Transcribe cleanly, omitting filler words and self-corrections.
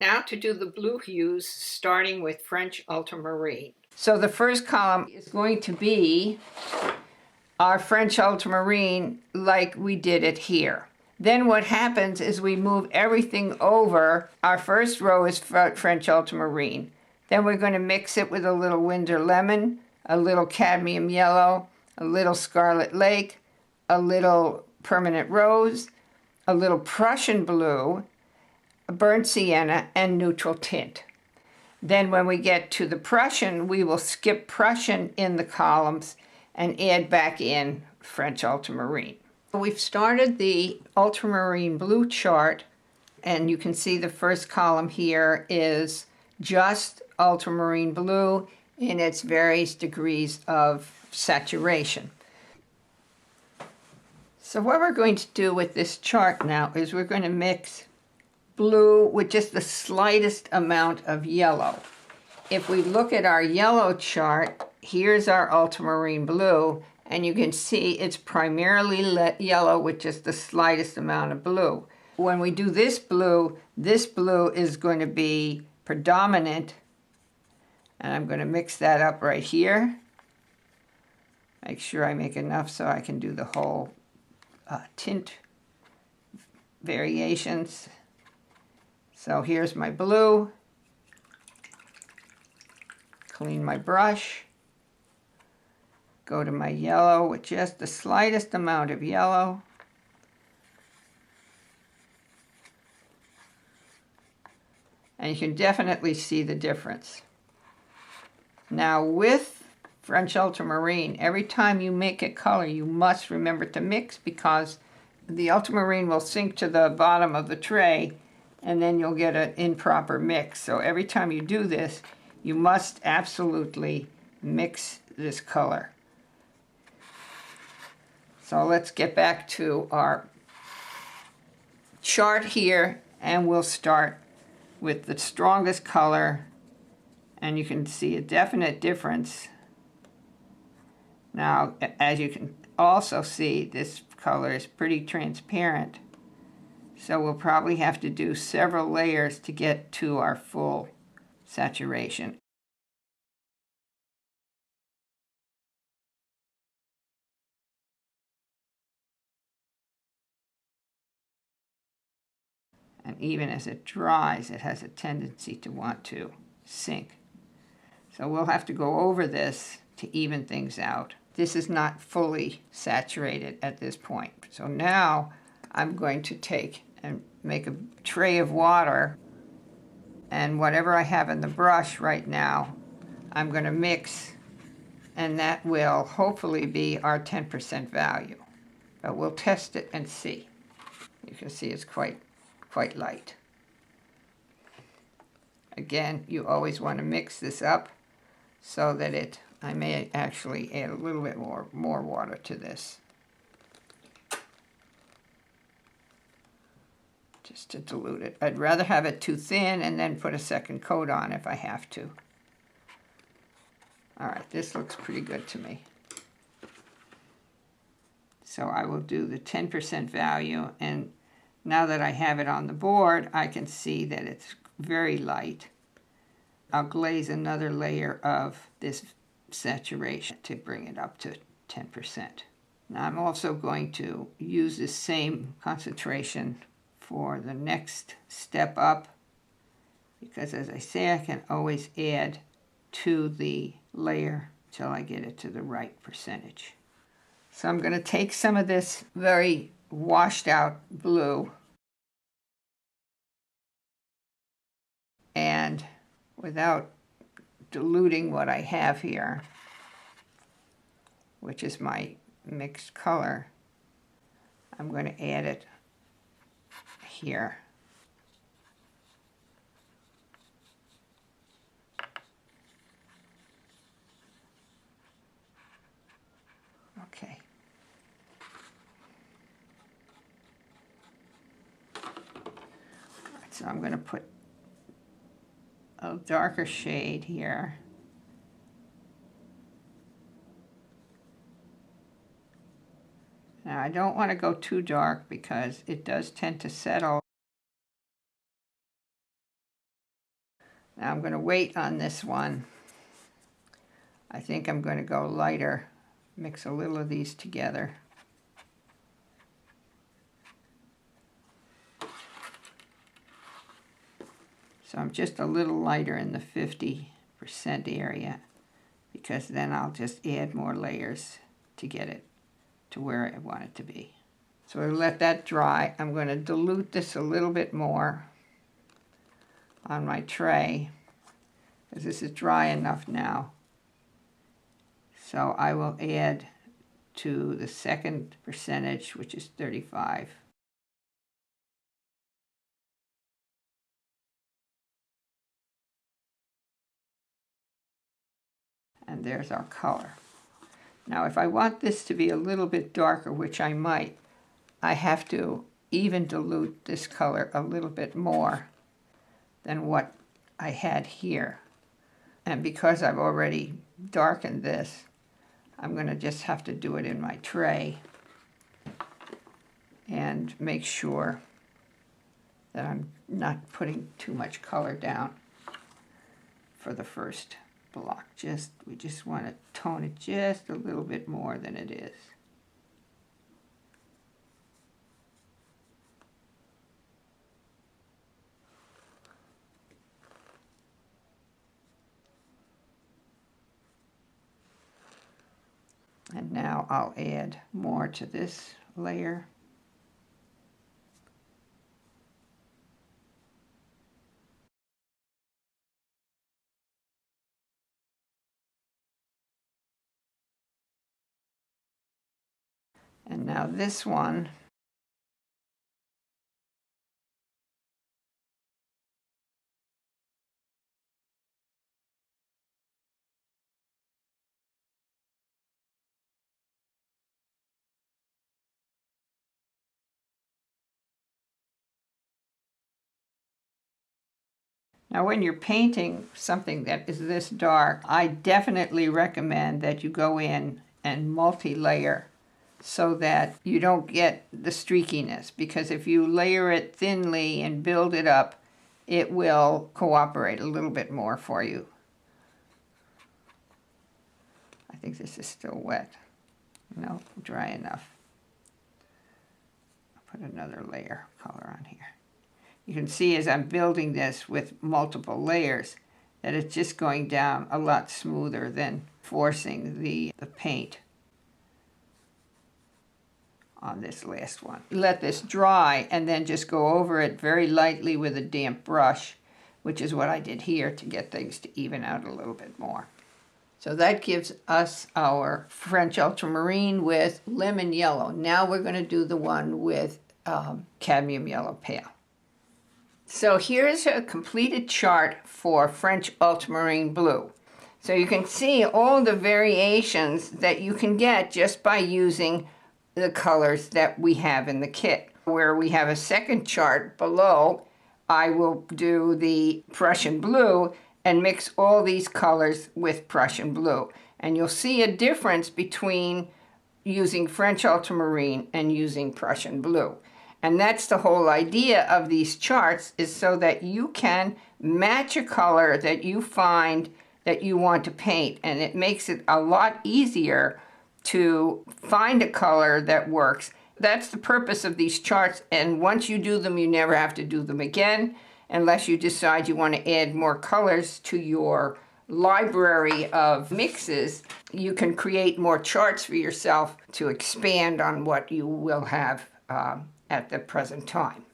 Now to do the blue hues, starting with French ultramarine. So the first column is going to be our French ultramarine like we did it here. Then what happens is we move everything over. Our first row is French ultramarine. Then we're going to mix it with a little Windsor lemon, a little cadmium yellow, a little scarlet lake, a little permanent rose, a little Prussian blue, a burnt sienna, and neutral tint. Then when we get to the Prussian, we will skip Prussian in the columns and add back in French ultramarine. We've started the ultramarine blue chart, and you can see the first column here is just ultramarine blue in its various degrees of saturation. So what we're going to do with this chart now is we're going to mix blue with just the slightest amount of yellow. If we look at our yellow chart, here's our ultramarine blue, and you can see it's primarily yellow with just the slightest amount of blue. When we do this blue is going to be predominant, and I'm going to mix that up right here. Make sure I make enough so I can do the whole tint variations. So here's my blue. Clean my brush. Go to my yellow with just the slightest amount of yellow. And you can definitely see the difference. Now with French ultramarine, every time you make a color, you must remember to mix, because the ultramarine will sink to the bottom of the tray and then you'll get an improper mix. So every time you do this, you must absolutely mix this color. So let's get back to our chart here, and we'll start with the strongest color, and you can see a definite difference. Now, as you can also see, this color is pretty transparent, so we'll probably have to do several layers to get to our full saturation. And even as it dries, it has a tendency to want to sink. So we'll have to go over this to even things out. This is not fully saturated at this point. So now I'm going to take and make a tray of water, and whatever I have in the brush right now, I'm going to mix, and that will hopefully be our 10% value. But we'll test it and see. You can see it's quite light. Again, you always want to mix this up so that I may actually add a little bit more water to this, just to dilute it. I'd rather have it too thin and then put a second coat on if I have to. All right, this looks pretty good to me. So I will do the 10% value, and now that I have it on the board, I can see that it's very light. I'll glaze another layer of this saturation to bring it up to 10%. Now I'm also going to use the same concentration for the next step up, because as I say, I can always add to the layer till I get it to the right percentage. So I'm going to take some of this very washed out blue, and without diluting what I have here, which is my mixed color, I'm going to add it here. Okay. So I'm going to put a darker shade here. Now I don't want to go too dark because it does tend to settle Now I'm going to wait on this one. I think I'm going to go lighter, mix a little of these together. So I'm just a little lighter in the 50% area, because then I'll just add more layers to get it to where I want it to be. So I let that dry. I'm going to dilute this a little bit more on my tray, because this is dry enough now. So I will add to the second percentage, which is 35. And there's our color. Now if I want this to be a little bit darker, which I might, I have to even dilute this color a little bit more than what I had here. And because I've already darkened this, I'm going to just have to do it in my tray and make sure that I'm not putting too much color down for the first block. We just want to tone it just a little bit more than it is. And now I'll add more to this layer. And now this one, now when you're painting something that is this dark, I definitely recommend that you go in and multi-layer so that you don't get the streakiness, because if you layer it thinly and build it up, it will cooperate a little bit more for you. I think this is still wet. No, dry enough. I'll put another layer of color on here. You can see as I'm building this with multiple layers that it's just going down a lot smoother than forcing the paint on this last one. Let this dry and then just go over it very lightly with a damp brush, which is what I did here to get things to even out a little bit more. So that gives us our French ultramarine with lemon yellow. Now we're going to do the one with cadmium yellow pale. So here's a completed chart for French ultramarine blue. So you can see all the variations that you can get just by using the colors that we have in the kit. Where we have a second chart below, I will do the Prussian blue and mix all these colors with Prussian blue. And you'll see a difference between using French ultramarine and using Prussian blue. And that's the whole idea of these charts, is so that you can match a color that you find that you want to paint. And it makes it a lot easier to find a color that works. That's the purpose of these charts, and once you do them, you never have to do them again unless you decide you want to add more colors to your library of mixes. You can create more charts for yourself to expand on what you will have at the present time.